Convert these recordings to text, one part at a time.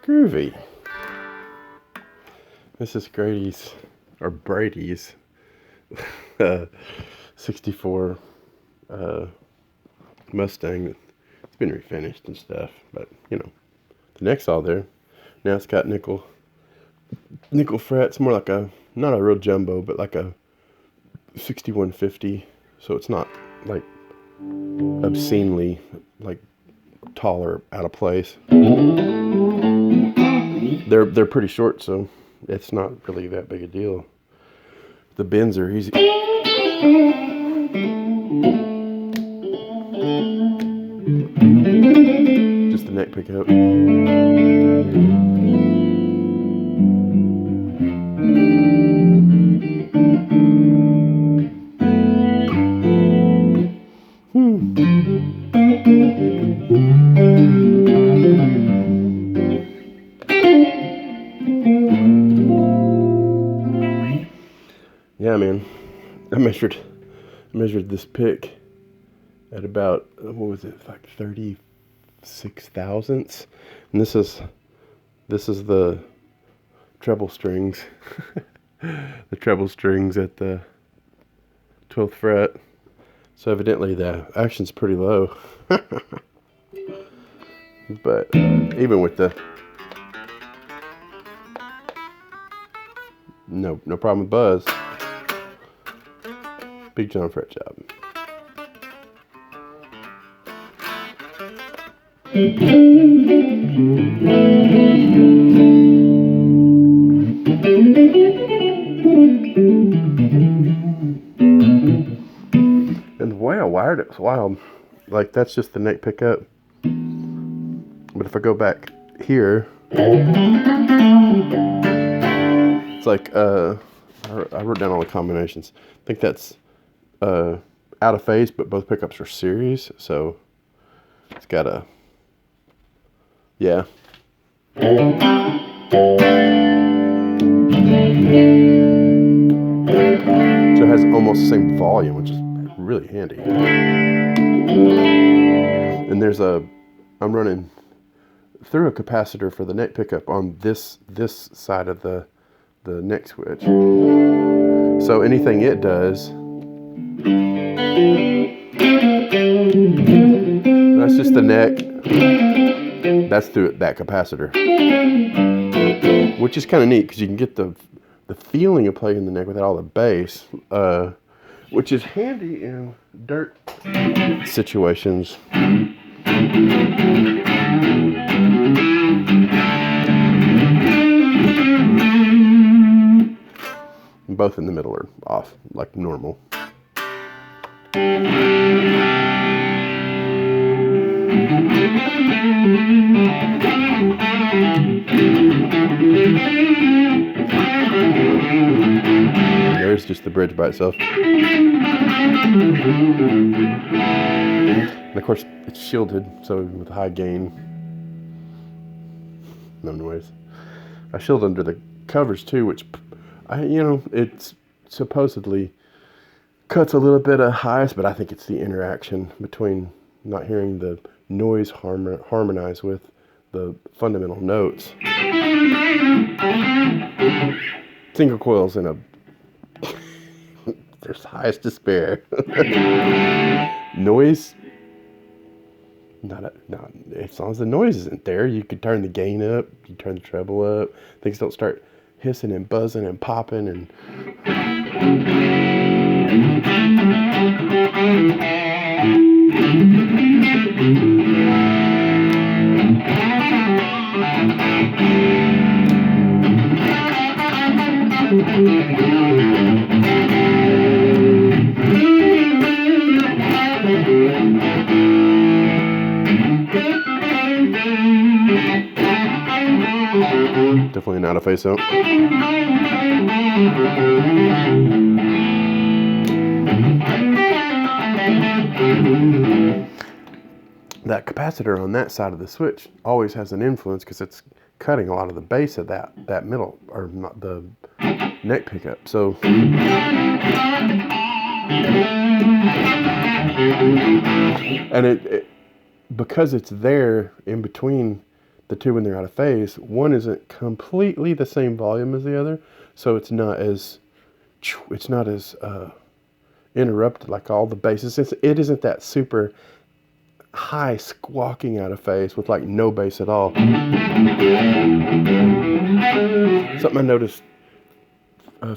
Groovy. This is Brady's 64 Mustang. It's been refinished and stuff, but you know, the neck's all there. Now it's got nickel frets, more like not a real jumbo, but like a 6150. So it's not like obscenely like tall or out of place. They're pretty short, so it's not really that big a deal. The bends are easy. Just the neck pickup. Yeah, man. I measured this pick at about, what was it, like 36 thousandths, and this is the treble strings. The treble strings at the 12th fret. So evidently the action's pretty low. But even with the no problem with buzz. Big John fret job. And the way I wired it was wild. Like, that's just the neck pickup. But if I go back here, it's like, I wrote down all the combinations. I think that's out of phase, but both pickups are series, so it's got a, yeah. So it has almost the same volume, which is really handy. And there's I'm running through a capacitor for the neck pickup on this side of the neck switch. So anything it does, that's just the neck. That's through that capacitor, which is kind of neat because you can get the feeling of playing the neck without all the bass, which is handy in dirt situations. Both in the middle are off like normal. There's just the bridge by itself. And of course, it's shielded, so with high gain, no noise. I shield under the covers too, which it's supposedly cuts a little bit of highs, but I think it's the interaction between not hearing the noise harmonize with the fundamental notes. Single coils in a there's highest despair. Noise, not as long as the noise isn't there, you could turn the gain up, you turn the treble up, things don't start hissing and buzzing and popping and definitely not a face out. That capacitor on that side of the switch always has an influence because it's cutting a lot of the bass of that middle, or not the neck pickup. So and it because it's there in between the two when they're out of phase, one isn't completely the same volume as the other, so it's not as interrupted like all the basses. It isn't that super high squawking out of phase with like no bass at all. Something I noticed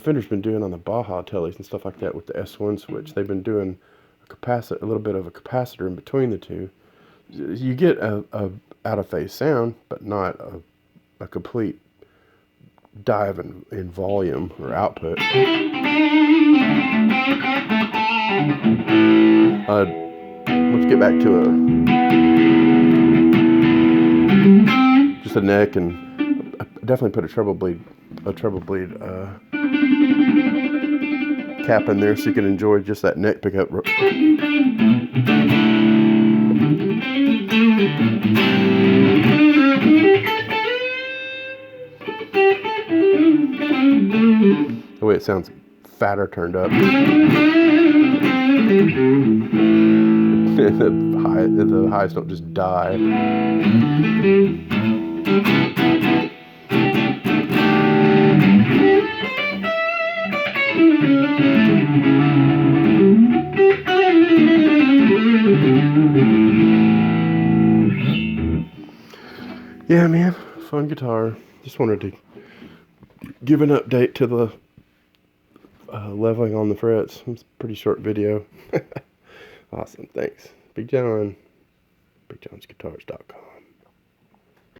Fender's been doing on the Baja tellies and stuff like that with the S1 switch. They've been doing a little bit of a capacitor in between the two. You get a out of phase sound, but not a complete dive in volume or output. Let's get back to just a neck, and I definitely put a treble bleed cap in there so you can enjoy just that neck pickup. The way it sounds fatter turned up. The highs don't just die. Yeah, man, fun guitar. Just wanted to give an update to the leveling on the frets. It's a pretty short video. Awesome, thanks. Big John, BigJohnsGuitars.com.